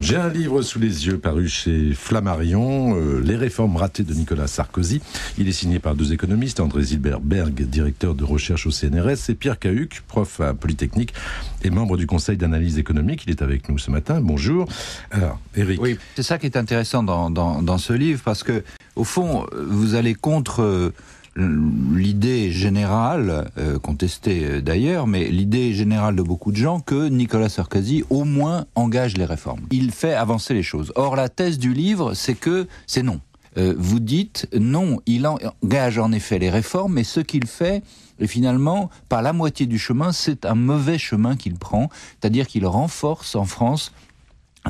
J'ai un livre sous les yeux paru chez Flammarion, Les réformes ratées de Nicolas Sarkozy. Il est signé par deux économistes, André Zilberberg, directeur de recherche au CNRS, et Pierre Cahuc, prof à Polytechnique et membre du Conseil d'analyse économique. Il est avec nous ce matin. Bonjour. Alors, Éric. Oui, c'est ça qui est intéressant dans ce livre, parce que, au fond, vous allez contre l'idée générale, contestée d'ailleurs, mais l'idée générale de beaucoup de gens que Nicolas Sarkozy au moins engage les réformes. Il fait avancer les choses. Or, la thèse du livre, c'est que c'est non. Vous dites non, il engage en effet les réformes, mais ce qu'il fait, et finalement, par la moitié du chemin, c'est un mauvais chemin qu'il prend, c'est-à-dire qu'il renforce en France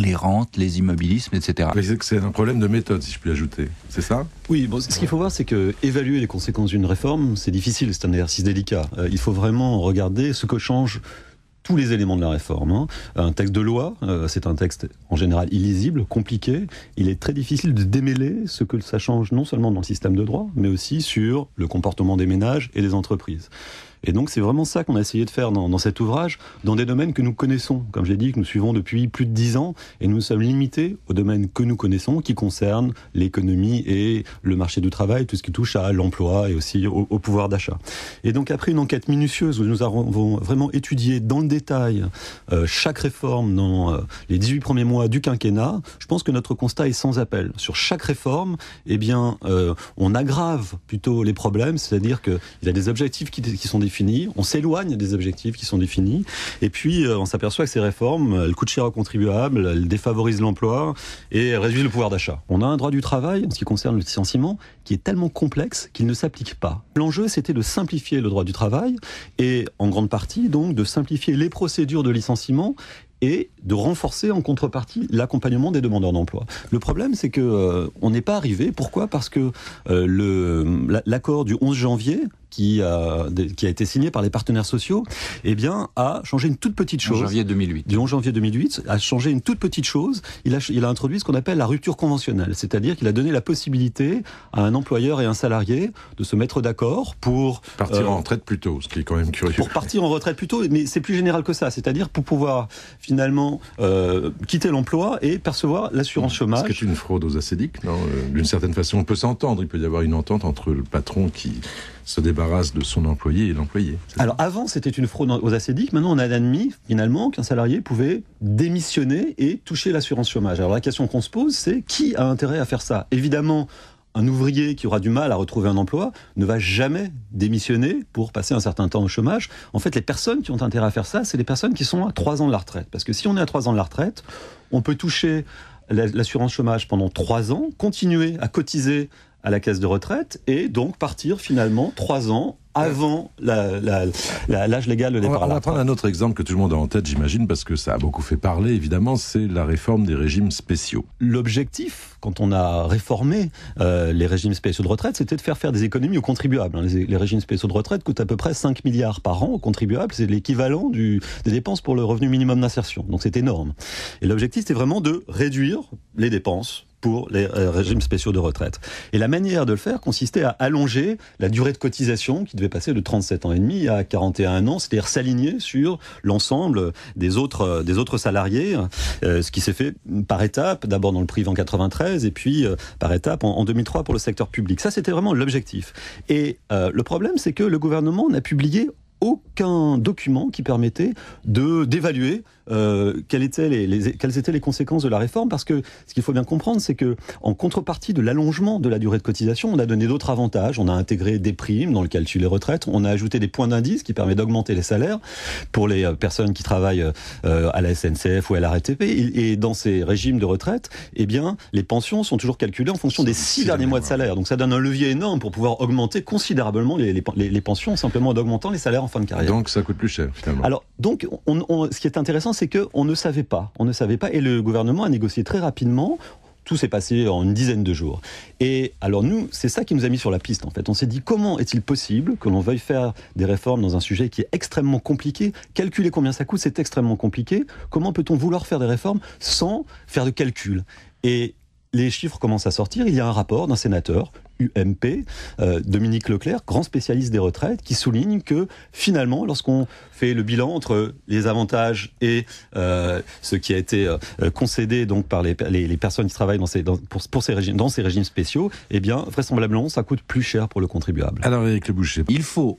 les rentes, les immobilismes, etc. C'est un problème de méthode, si je puis ajouter. C'est ça ? Oui, bon, ce qu'il faut voir, c'est que évaluer les conséquences d'une réforme, c'est difficile, c'est un exercice délicat. Il faut vraiment regarder ce que changent tous les éléments de la réforme. Un texte de loi, c'est un texte en général illisible, compliqué. Il est très difficile de démêler ce que ça change non seulement dans le système de droit, mais aussi sur le comportement des ménages et des entreprises. Et donc c'est vraiment ça qu'on a essayé de faire dans cet ouvrage, dans des domaines que nous connaissons. Comme j'ai dit, que nous suivons depuis plus de 10 ans, et nous sommes limités aux domaines que nous connaissons, qui concernent l'économie et le marché du travail, tout ce qui touche à l'emploi et aussi au pouvoir d'achat. Et donc après une enquête minutieuse où nous avons vraiment étudié dans le détail chaque réforme dans les 18 premiers mois du quinquennat, je pense que notre constat est sans appel. Sur chaque réforme, eh bien, on aggrave plutôt les problèmes, c'est-à-dire qu'il y a des objectifs qui sont définis, on s'éloigne des objectifs qui sont définis, et puis on s'aperçoit que ces réformes, elles coûtent cher aux contribuables, elles défavorisent l'emploi et elles réduisent le pouvoir d'achat. On a un droit du travail, en ce qui concerne le licenciement, qui est tellement complexe qu'il ne s'applique pas. L'enjeu, c'était de simplifier le droit du travail, et en grande partie, donc, de simplifier les procédures de licenciement, et de renforcer en contrepartie l'accompagnement des demandeurs d'emploi. Le problème, c'est que on n'est pas arrivé. Pourquoi ? Parce que l'accord du 11 janvier, qui a été signé par les partenaires sociaux, eh bien, a changé une toute petite chose. 11 janvier 2008. Du 11 janvier 2008, a changé une toute petite chose. Il a introduit ce qu'on appelle la rupture conventionnelle. C'est-à-dire qu'il a donné la possibilité à un employeur et un salarié de se mettre d'accord pour partir en retraite plus tôt, ce qui est quand même curieux. Pour partir en retraite plus tôt, mais c'est plus général que ça. C'est-à-dire pour pouvoir finalement quitter l'emploi et percevoir l'assurance chômage. C'est une fraude aux assédiques, non ? D'une certaine façon, on peut s'entendre. Il peut y avoir une entente entre le patron qui se débarrasse de son employé et l'employé. Alors avant, c'était une fraude aux assédiques. Maintenant, on a admis finalement qu'un salarié pouvait démissionner et toucher l'assurance chômage. Alors la question qu'on se pose, c'est qui a intérêt à faire ça ? Évidemment, un ouvrier qui aura du mal à retrouver un emploi ne va jamais démissionner pour passer un certain temps au chômage. En fait, les personnes qui ont intérêt à faire ça, c'est les personnes qui sont à 3 ans de la retraite. Parce que si on est à 3 ans de la retraite, on peut toucher l'assurance chômage pendant 3 ans, continuer à cotiser à la caisse de retraite et donc partir finalement 3 ans avant l'âge légal de départ à la retraite. On va prendre un autre exemple que tout le monde a en tête, j'imagine, parce que ça a beaucoup fait parler, évidemment, c'est la réforme des régimes spéciaux. L'objectif, quand on a réformé les régimes spéciaux de retraite, c'était de faire des économies aux contribuables. Les régimes spéciaux de retraite coûtent à peu près 5 milliards par an aux contribuables. C'est l'équivalent des dépenses pour le revenu minimum d'insertion. Donc c'est énorme. Et l'objectif, c'était vraiment de réduire les dépenses pour les régimes spéciaux de retraite. Et la manière de le faire consistait à allonger la durée de cotisation qui devait passer de 37 ans et demi à 41 ans, c'est-à-dire s'aligner sur l'ensemble des autres salariés, ce qui s'est fait par étapes, d'abord dans le privé en 93 et puis par étapes en 2003 pour le secteur public. Ça, c'était vraiment l'objectif. Et le problème, c'est que le gouvernement n'a publié aucun document qui permettait d'évaluer quelles étaient les conséquences de la réforme, parce que ce qu'il faut bien comprendre, c'est que en contrepartie de l'allongement de la durée de cotisation, on a donné d'autres avantages. On a intégré des primes dans le calcul des retraites, on a ajouté des points d'indice qui permettent d'augmenter les salaires pour les personnes qui travaillent à la SNCF ou à la RATP. Et dans ces régimes de retraite, eh bien, les pensions sont toujours calculées en fonction des 6 derniers mois de salaire. Donc ça donne un levier énorme pour pouvoir augmenter considérablement les pensions, simplement en augmentant les salaires en fin de carrière. Donc ça coûte plus cher, finalement. Alors, donc, ce qui est intéressant, c'est qu'on ne savait pas. On ne savait pas, et le gouvernement a négocié très rapidement. Tout s'est passé en une dizaine de jours. Et alors nous, c'est ça qui nous a mis sur la piste, en fait. On s'est dit, comment est-il possible que l'on veuille faire des réformes dans un sujet qui est extrêmement compliqué ? Calculer combien ça coûte, c'est extrêmement compliqué. Comment peut-on vouloir faire des réformes sans faire de calcul ? Et les chiffres commencent à sortir. Il y a un rapport d'un sénateur, UMP, Dominique Leclerc, grand spécialiste des retraites, qui souligne que finalement, lorsqu'on fait le bilan entre les avantages et ce qui a été concédé donc par les personnes qui travaillent dans ces régimes spéciaux, eh bien, vraisemblablement, ça coûte plus cher pour le contribuable. Alors, Éric Le Boucher. Il faut,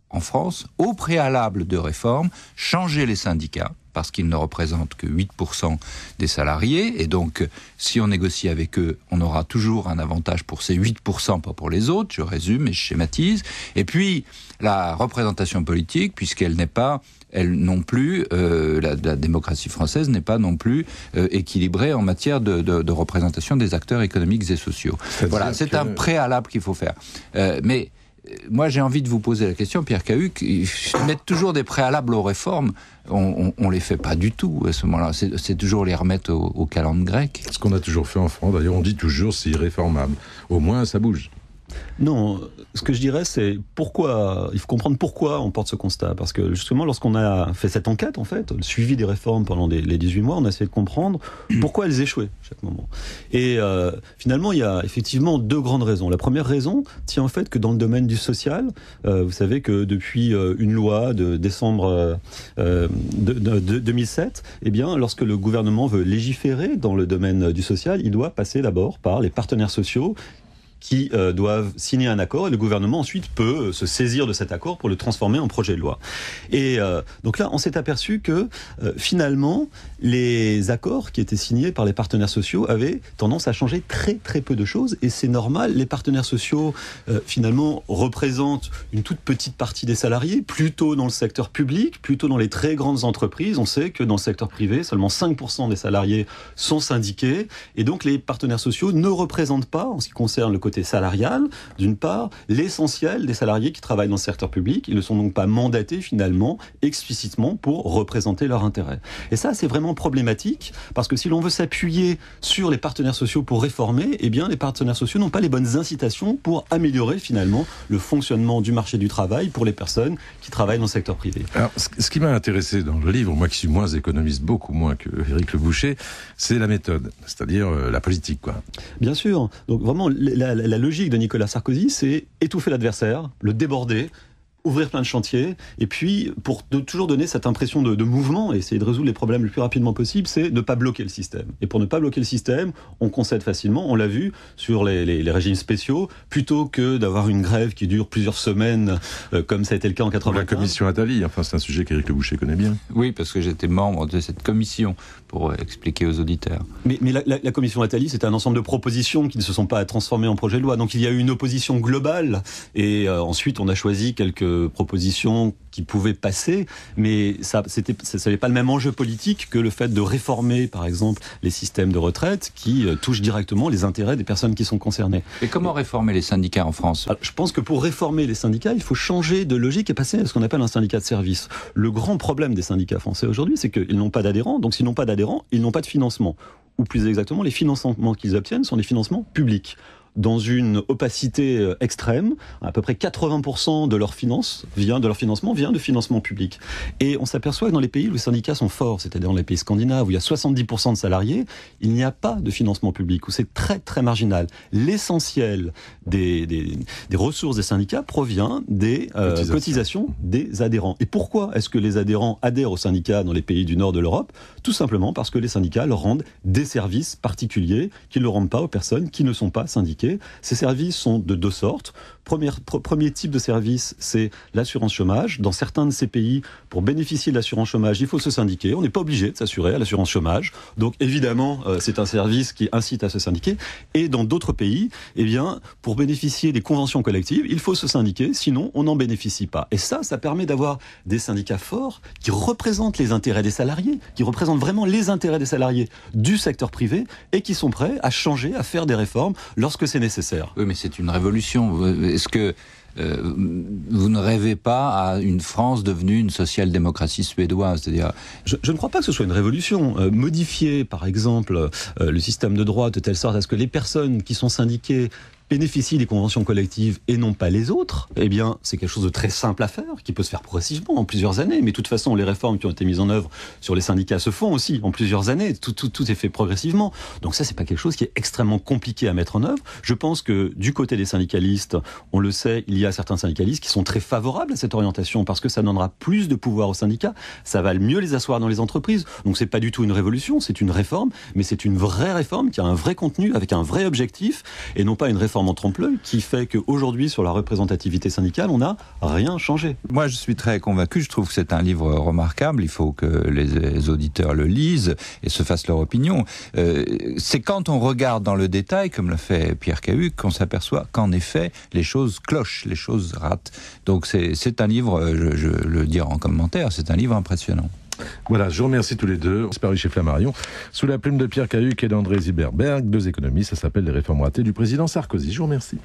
en France, au préalable de réforme, changer les syndicats, parce qu'ils ne représentent que 8% des salariés, et donc si on négocie avec eux, on aura toujours un avantage pour ces 8%, pas pour les autres, je résume et je schématise. Et puis, la représentation politique, puisqu'elle n'est pas, elle non plus, la démocratie française n'est pas non plus équilibrée en matière de représentation des acteurs économiques et sociaux. Voilà, c'est un préalable qu'il faut faire. Mais moi, j'ai envie de vous poser la question, Pierre Cahuc, ils mettent toujours des préalables aux réformes. On les fait pas du tout à ce moment-là. C'est toujours les remettre au calendrier grec. Ce qu'on a toujours fait en France, d'ailleurs, on dit toujours c'est irréformable. Au moins, ça bouge. Non, ce que je dirais, c'est pourquoi, il faut comprendre pourquoi on porte ce constat. Parce que justement, lorsqu'on a fait cette enquête, en fait, le suivi des réformes pendant les 18 mois, on a essayé de comprendre pourquoi elles échouaient à chaque moment. Et finalement, il y a effectivement deux grandes raisons. La première raison tient au fait que dans le domaine du social, vous savez que depuis une loi de décembre de 2007, eh bien, lorsque le gouvernement veut légiférer dans le domaine du social, il doit passer d'abord par les partenaires sociaux qui doivent signer un accord, et le gouvernement ensuite peut se saisir de cet accord pour le transformer en projet de loi. Et donc là, on s'est aperçu que finalement, les accords qui étaient signés par les partenaires sociaux avaient tendance à changer très très peu de choses, et c'est normal. Les partenaires sociaux finalement représentent une toute petite partie des salariés, plutôt dans le secteur public, plutôt dans les très grandes entreprises. On sait que dans le secteur privé, seulement 5% des salariés sont syndiqués, et donc les partenaires sociaux ne représentent pas, en ce qui concerne le côté salarial, d'une part, l'essentiel des salariés qui travaillent dans le secteur public. Ils ne sont donc pas mandatés finalement explicitement pour représenter leurs intérêts. Et ça, c'est vraiment problématique, parce que si l'on veut s'appuyer sur les partenaires sociaux pour réformer, eh bien les partenaires sociaux n'ont pas les bonnes incitations pour améliorer finalement le fonctionnement du marché du travail pour les personnes qui travaillent dans le secteur privé. Alors, ce qui m'a intéressé dans le livre, moi qui suis moins économiste, beaucoup moins que Éric Le Boucher, c'est la méthode, c'est-à-dire la politique, quoi. Bien sûr. Donc vraiment, la logique de Nicolas Sarkozy, c'est étouffer l'adversaire, le déborder, ouvrir plein de chantiers, et puis pour toujours donner cette impression de mouvement et essayer de résoudre les problèmes le plus rapidement possible, c'est ne pas bloquer le système. Et pour ne pas bloquer le système, on concède facilement, on l'a vu sur les régimes spéciaux, plutôt que d'avoir une grève qui dure plusieurs semaines, comme ça a été le cas en 1995. La commission Attali, enfin c'est un sujet qu'Éric Le Boucher connaît bien. Oui, parce que j'étais membre de cette commission, pour expliquer aux auditeurs. Mais la commission Attali, c'est un ensemble de propositions qui ne se sont pas transformées en projet de loi. Donc il y a eu une opposition globale, et ensuite on a choisi quelques propositions qui pouvaient passer, mais ça n'avait pas le même enjeu politique que le fait de réformer, par exemple, les systèmes de retraite qui touchent directement les intérêts des personnes qui sont concernées. Et comment réformer les syndicats en France ? Alors, je pense que pour réformer les syndicats, il faut changer de logique et passer à ce qu'on appelle un syndicat de service. Le grand problème des syndicats français aujourd'hui, c'est qu'ils n'ont pas d'adhérents, donc s'ils n'ont pas d'adhérents, ils n'ont pas de financement. Ou plus exactement, les financements qu'ils obtiennent sont des financements publics. Dans une opacité extrême, à peu près 80% de leur financement vient de financement public. Et on s'aperçoit que dans les pays où les syndicats sont forts, c'est-à-dire dans les pays scandinaves, où il y a 70% de salariés, il n'y a pas de financement public, où c'est très très marginal. L'essentiel des ressources des syndicats provient des cotisations des adhérents. Et pourquoi est-ce que les adhérents adhèrent aux syndicats dans les pays du nord de l'Europe ? Tout simplement parce que les syndicats leur rendent des services particuliers qu'ils ne rendent pas aux personnes qui ne sont pas syndiquées. Ces services sont de deux sortes. Premier type de service, c'est l'assurance chômage. Dans certains de ces pays, pour bénéficier de l'assurance chômage, il faut se syndiquer. On n'est pas obligé de s'assurer à l'assurance chômage. Donc évidemment, c'est un service qui incite à se syndiquer. Et dans d'autres pays, eh bien, pour bénéficier des conventions collectives, il faut se syndiquer, sinon on n'en bénéficie pas. Et ça permet d'avoir des syndicats forts qui représentent les intérêts des salariés, qui représentent vraiment les intérêts des salariés du secteur privé et qui sont prêts à changer, à faire des réformes lorsque c'est nécessaire. Oui, mais c'est une révolution. Est-ce que vous ne rêvez pas à une France devenue une social-démocratie suédoise, c'est-à-dire... Je ne crois pas que ce soit une révolution. Modifier, par exemple, le système de droit de telle sorte à ce que les personnes qui sont syndiquées bénéficient des conventions collectives et non pas les autres, eh bien, c'est quelque chose de très simple à faire, qui peut se faire progressivement en plusieurs années. Mais de toute façon, les réformes qui ont été mises en œuvre sur les syndicats se font aussi en plusieurs années. Tout est fait progressivement. Donc ça, c'est pas quelque chose qui est extrêmement compliqué à mettre en œuvre. Je pense que du côté des syndicalistes, on le sait, il y a certains syndicalistes qui sont très favorables à cette orientation parce que ça donnera plus de pouvoir aux syndicats, ça va mieux les asseoir dans les entreprises. Donc c'est pas du tout une révolution, c'est une réforme, mais c'est une vraie réforme qui a un vrai contenu, avec un vrai objectif, et non pas une réforme en trompe-l'œil qui fait qu'aujourd'hui, sur la représentativité syndicale, on n'a rien changé. Moi, je suis très convaincu, je trouve que c'est un livre remarquable, il faut que les auditeurs le lisent et se fassent leur opinion. C'est quand on regarde dans le détail, comme l'a fait Pierre Cahuc, qu'on s'aperçoit qu'en effet, les choses clochent, les choses ratent. Donc c'est un livre, je le dirai en commentaire, c'est un livre impressionnant. Voilà, je vous remercie tous les deux. C'est paru chez Flammarion, sous la plume de Pierre Cahuc et d'André Zilberberg, deux économistes. Ça s'appelle Les réformes ratées du président Sarkozy. Je vous remercie.